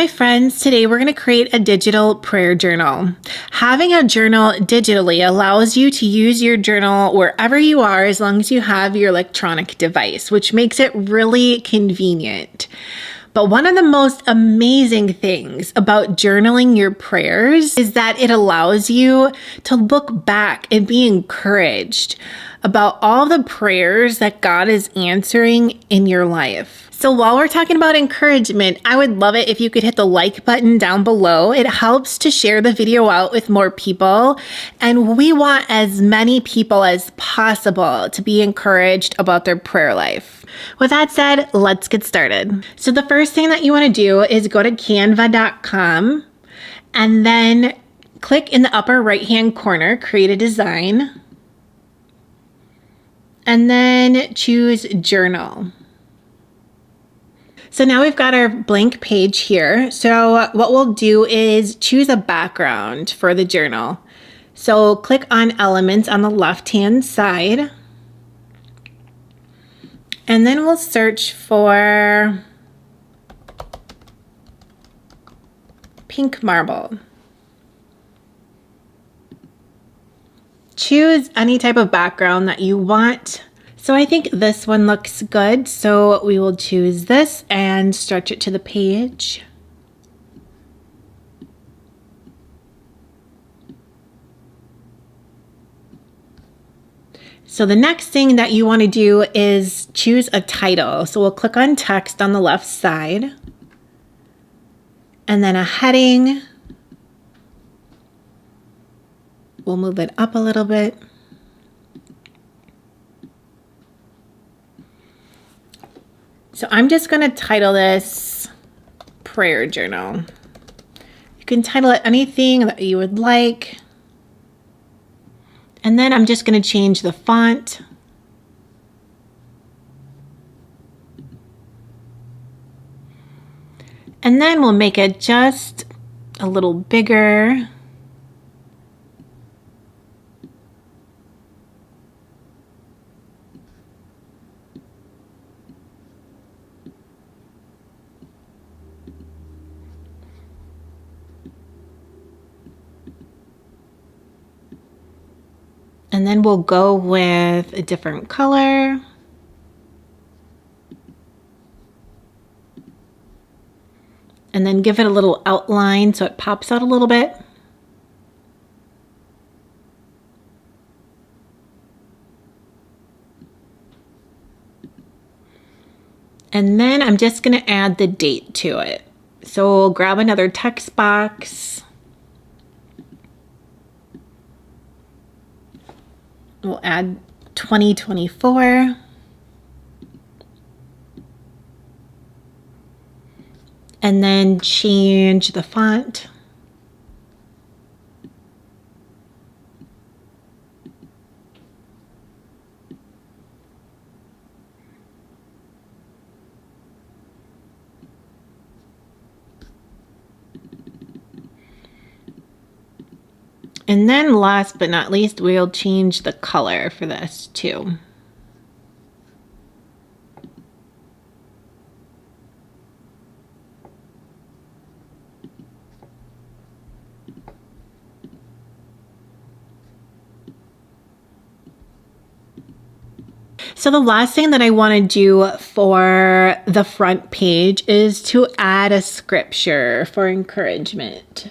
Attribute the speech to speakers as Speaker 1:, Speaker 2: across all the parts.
Speaker 1: my friends, today we're going to create a digital prayer journal. Having a journal digitally allows you to use your journal wherever you are as long as you have your electronic device, which makes it really convenient. But one of the most amazing things about journaling your prayers is that it allows you to look back and be encouraged about all the prayers that God is answering in your life. So while we're talking about encouragement, I would love it if you could hit the like button down below. It helps to share the video out with more people. And we want as many people as possible to be encouraged about their prayer life. With that said, let's get started. So the first thing that you want to do is go to canva.com and then click in the upper right-hand corner, create a design, and then choose journal. So now we've got our blank page here. So what we'll do is choose a background for the journal. So click on elements on the left-hand side. And then we'll search for pink marble. Choose any type of background that you want. So I think this one looks good, so we will choose this and stretch it to the page. So the next thing that you want to do is choose a title. So we'll click on text on the left side, and then a heading. We'll move it up a little bit. So I'm just going to title this Prayer Journal. You can title it anything that you would like. And then I'm just going to change the font. And then we'll make it just a little bigger. And then we'll go with a different color. And then give it a little outline so it pops out a little bit. And then I'm just going to add the date to it. So we'll grab another text box. We'll add 2024. And then change the font. And then last but not least, we'll change the color for this too. So the last thing that I want to do for the front page is to add a scripture for encouragement.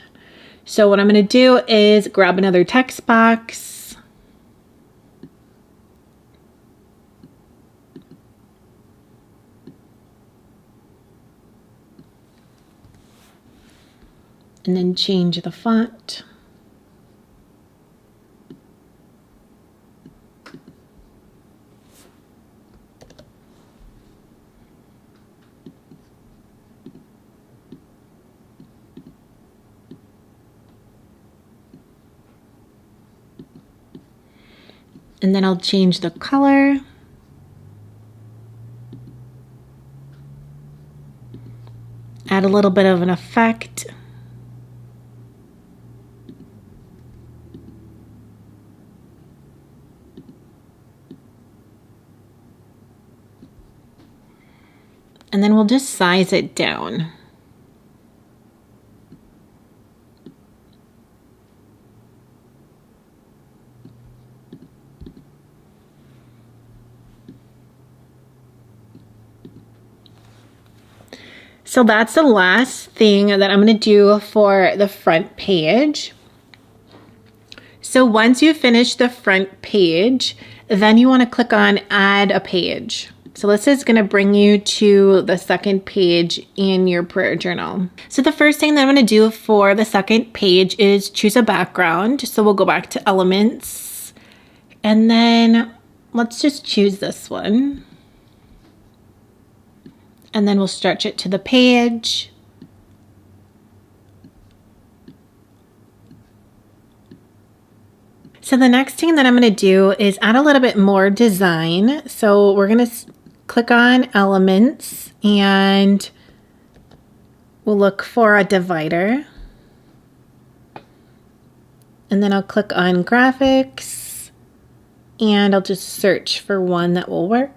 Speaker 1: So what I'm going to do is grab another text box. And then change the font. And then I'll change the color. Add a little bit of an effect. And then we'll just size it down. So that's the last thing that I'm going to do for the front page. So once you finish the front page, then you want to click on add a page. So this is going to bring you to the second page in your prayer journal. So the first thing that I'm going to do for the second page is choose a background. So we'll go back to elements, and then let's just choose this one. And then we'll stretch it to the page. So the next thing that I'm going to do is add a little bit more design. So we're going to click on elements and we'll look for a divider. And then I'll click on graphics and I'll just search for one that will work.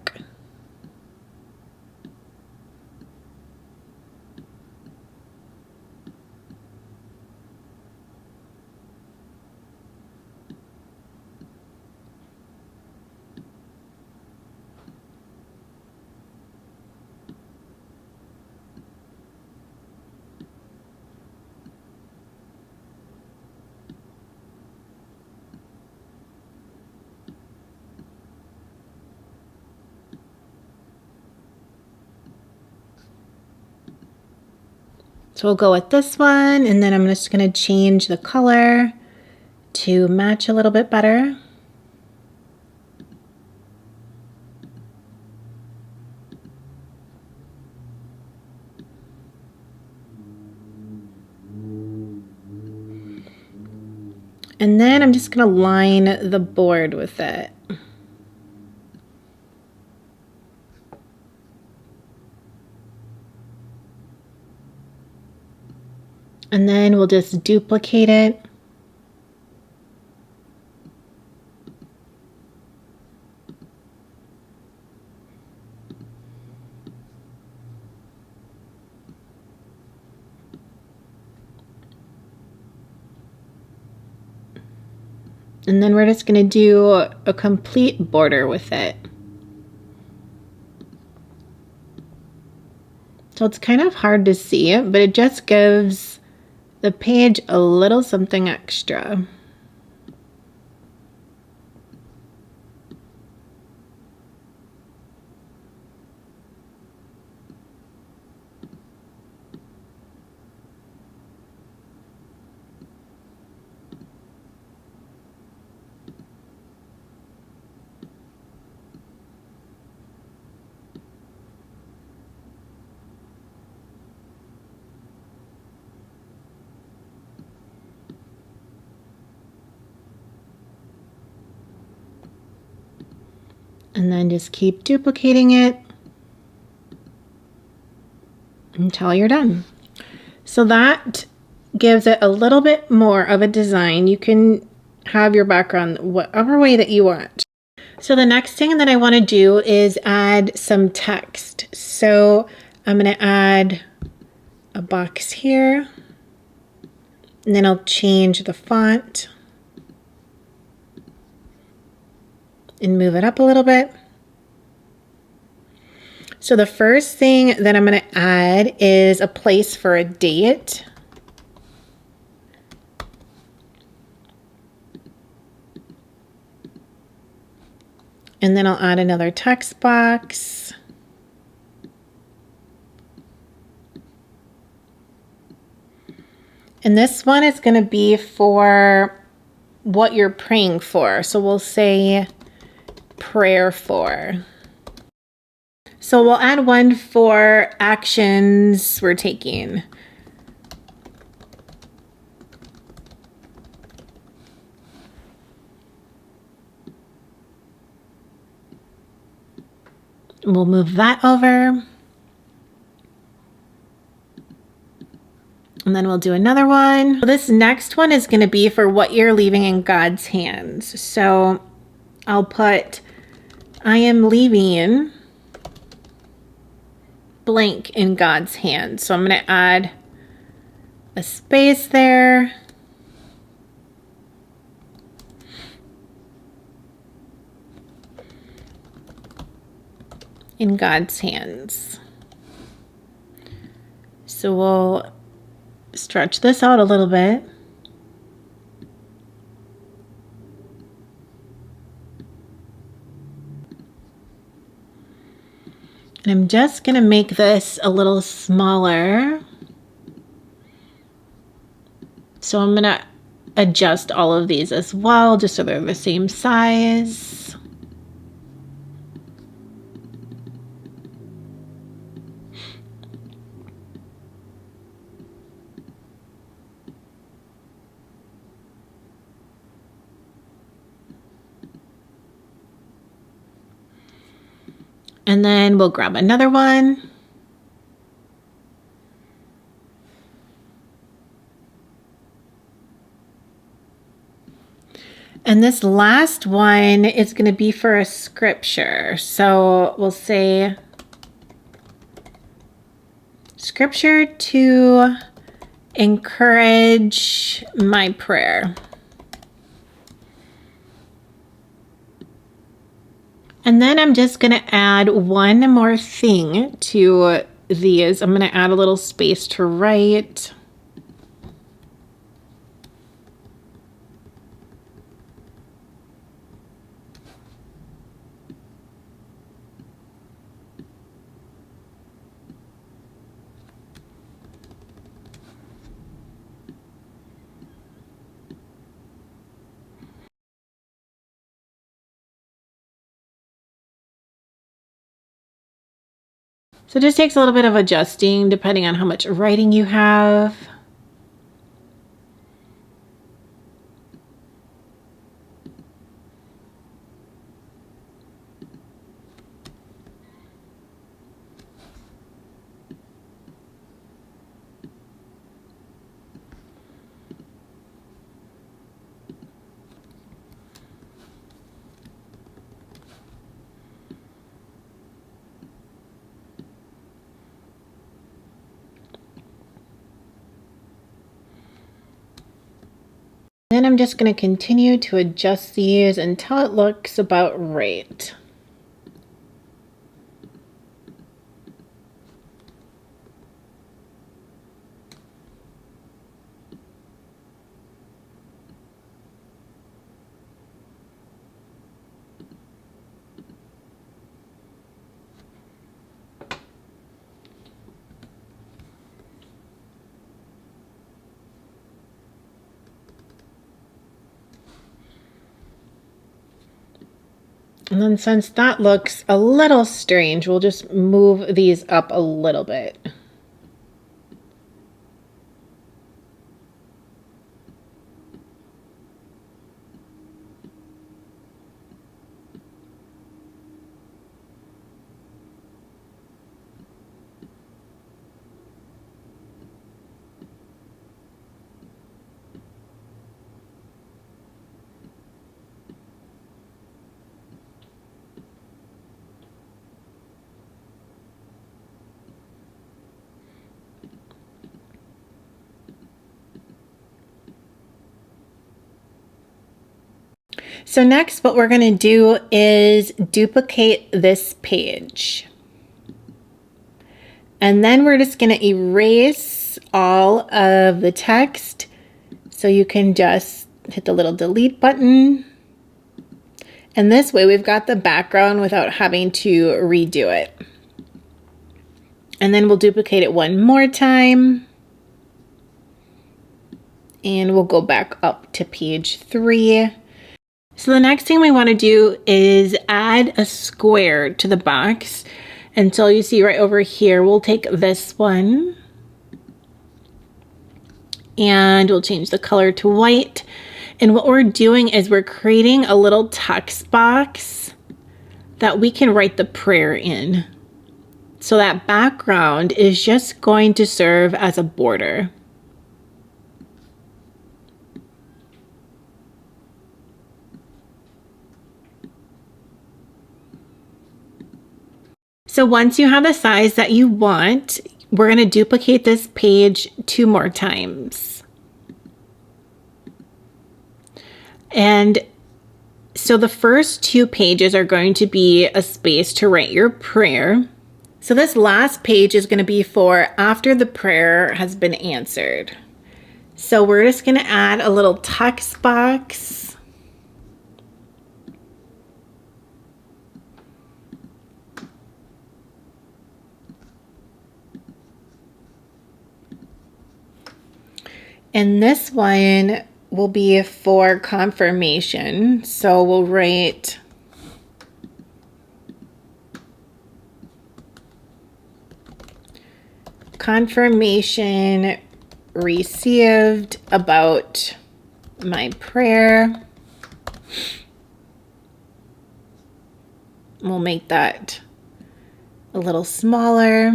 Speaker 1: So we'll go with this one, and then I'm just going to change the color to match a little bit better. And then I'm just going to line the board with it. And then we'll just duplicate it. And then we're just going to do a complete border with it. So it's kind of hard to see it, but it just gives the page a little something extra. And then just keep duplicating it until you're done. So that gives it a little bit more of a design. You can have your background whatever way that you want. So the next thing that I want to do is add some text. So I'm going to add a box here, and then I'll change the font and move it up a little bit. So the first thing that I'm going to add is a place for a date. And then I'll add another text box. And this one is going to be for what you're praying for. So we'll say prayer for. So we'll add one for actions we're taking. We'll move that over. And then we'll do another one. This next one is going to be for what you're leaving in God's hands. So I'll put, I am leaving blank in God's hands. So I'm going to add a space there. In God's hands. So we'll stretch this out a little bit. And I'm just going to make this a little smaller. So I'm going to adjust all of these as well, just so they're the same size. And then we'll grab another one. And this last one is going to be for a scripture. So we'll say scripture to encourage my prayer. And then I'm just going to add one more thing to these. I'm going to add a little space to write. So it just takes a little bit of adjusting depending on how much writing you have. Then I'm just going to continue to adjust these until it looks about right. And then since that looks a little strange, we'll just move these up a little bit. So next, what we're going to do is duplicate this page. And then we're just going to erase all of the text. So you can just hit the little delete button. And this way we've got the background without having to redo it. And then we'll duplicate it one more time. And we'll go back up to page 3. So the next thing we want to do is add a square to the box. And so you see right over here, we'll take this one and we'll change the color to white. And what we're doing is we're creating a little text box that we can write the prayer in. So that background is just going to serve as a border. So once you have the size that you want, we're going to duplicate this page 2 more times. And so the first 2 pages are going to be a space to write your prayer. So this last page is going to be for after the prayer has been answered. So we're just going to add a little text box. And this one will be for confirmation. So we'll write confirmation received about my prayer. We'll make that a little smaller.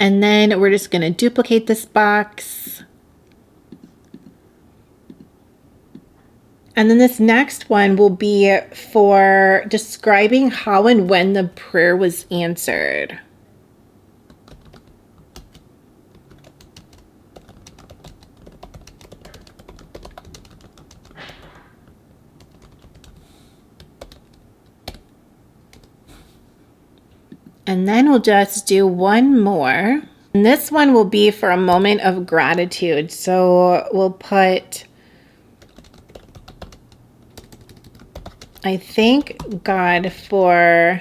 Speaker 1: And then we're just going to duplicate this box. And then this next one will be for describing how and when the prayer was answered. And then we'll just do one more. And this one will be for a moment of gratitude. So we'll put, I thank God for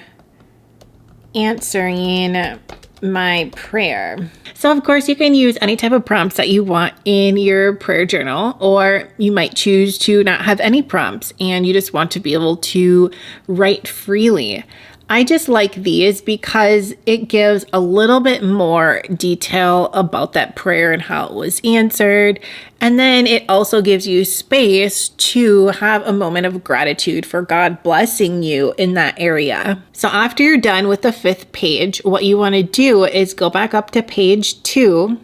Speaker 1: answering my prayer. So of course you can use any type of prompts that you want in your prayer journal, or you might choose to not have any prompts and you just want to be able to write freely. I just like these because it gives a little bit more detail about that prayer and how it was answered. And then it also gives you space to have a moment of gratitude for God blessing you in that area. So after you're done with the 5th page, what you want to do is go back up to page 2.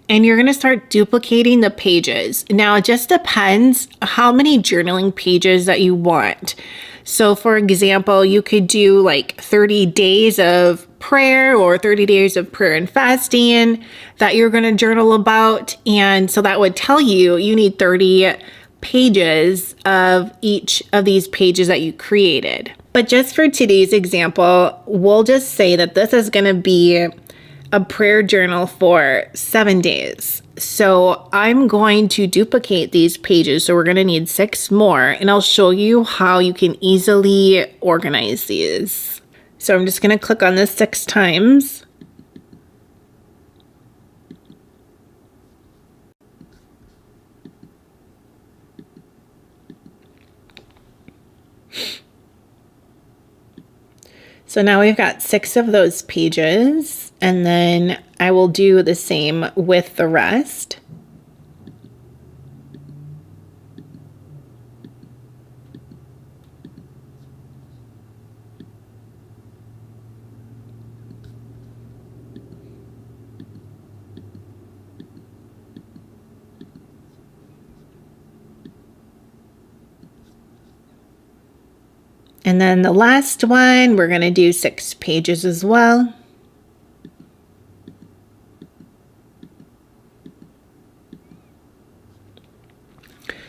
Speaker 1: And you're going to start duplicating the pages. Now, it just depends how many journaling pages that you want. So for example, you could do like 30 days of prayer or 30 days of prayer and fasting that you're going to journal about. And so that would tell you you need 30 pages of each of these pages that you created. But just for today's example, we'll just say that this is going to be a prayer journal for 7 days. So I'm going to duplicate these pages. So we're going to need 6 more, and I'll show you how you can easily organize these. So I'm just going to click on this 6 times. So now we've got 6 of those pages, and then I will do the same with the rest. And then the last one, we're going to do 6 pages as well.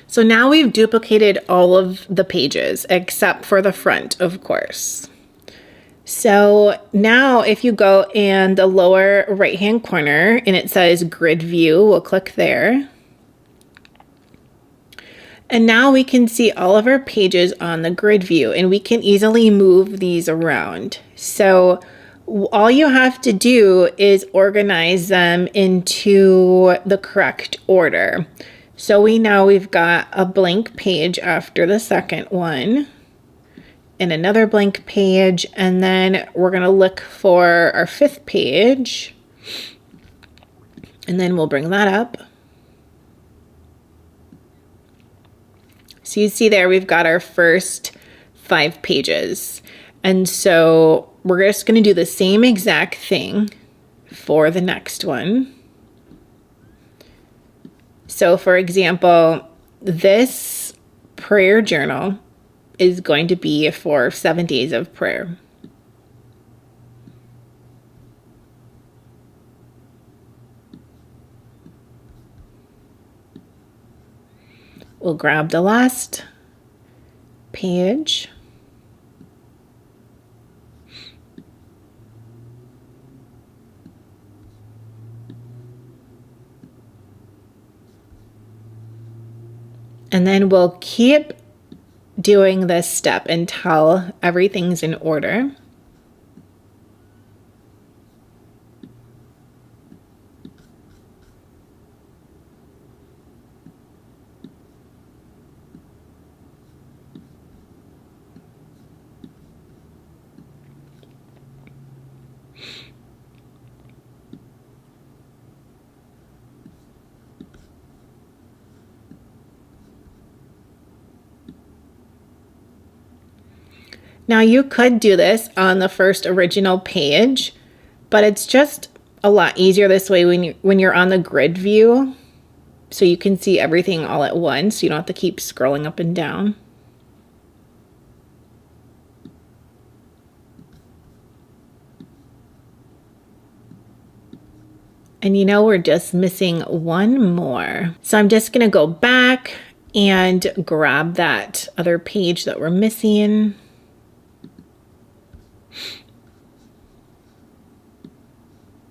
Speaker 1: So now we've duplicated all of the pages except for the front, of course. So now if you go in the lower right-hand corner and it says grid view, we'll click there. And now we can see all of our pages on the grid view, and we can easily move these around. So all you have to do is organize them into the correct order. So we know we've got a blank page after the second one, and another blank page, and then we're going to look for our 5th page, and then we'll bring that up. So you see there, we've got our first 5 pages. And so we're just going to do the same exact thing for the next one. So for example, this prayer journal is going to be for 7 days of prayer. We'll grab the last page. And then we'll keep doing this step until everything's in order. Now you could do this on the first original page, but it's just a lot easier this way when you're on the grid view, so you can see everything all at once. You don't have to keep scrolling up and down. And you know, we're just missing one more. So I'm just gonna go back and grab that other page that we're missing.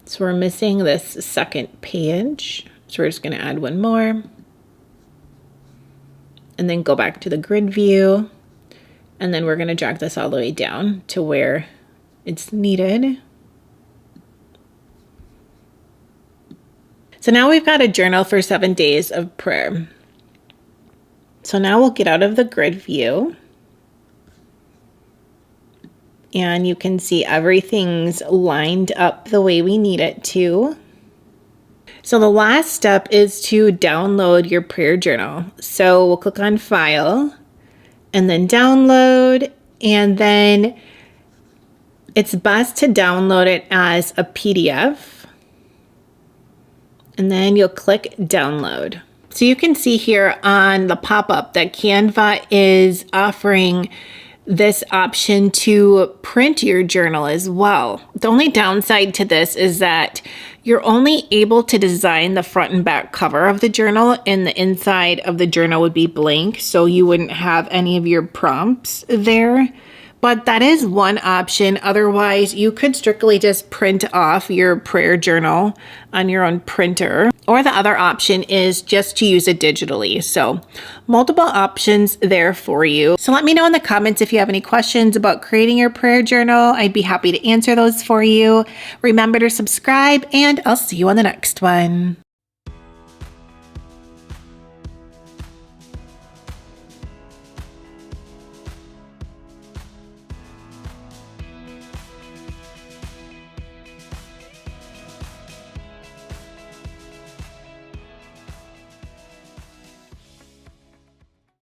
Speaker 1: So we're missing this second page. So we're just going to add one more. And then go back to the grid view. And then we're going to drag this all the way down to where it's needed. So now we've got a journal for 7 days of prayer. So now we'll get out of the grid view. And you can see everything's lined up the way we need it to. So the last step is to download your prayer journal. So we'll click on File and then Download, and then it's best to download it as a PDF. And then you'll click Download. So you can see here on the pop-up that Canva is offering this option to print your journal as well. The only downside to this is that you're only able to design the front and back cover of the journal, and the inside of the journal would be blank, so you wouldn't have any of your prompts there. But that is one option. Otherwise, you could strictly just print off your prayer journal on your own printer. Or the other option is just to use it digitally. So multiple options there for you. So let me know in the comments if you have any questions about creating your prayer journal. I'd be happy to answer those for you. Remember to subscribe, and I'll see you on the next one.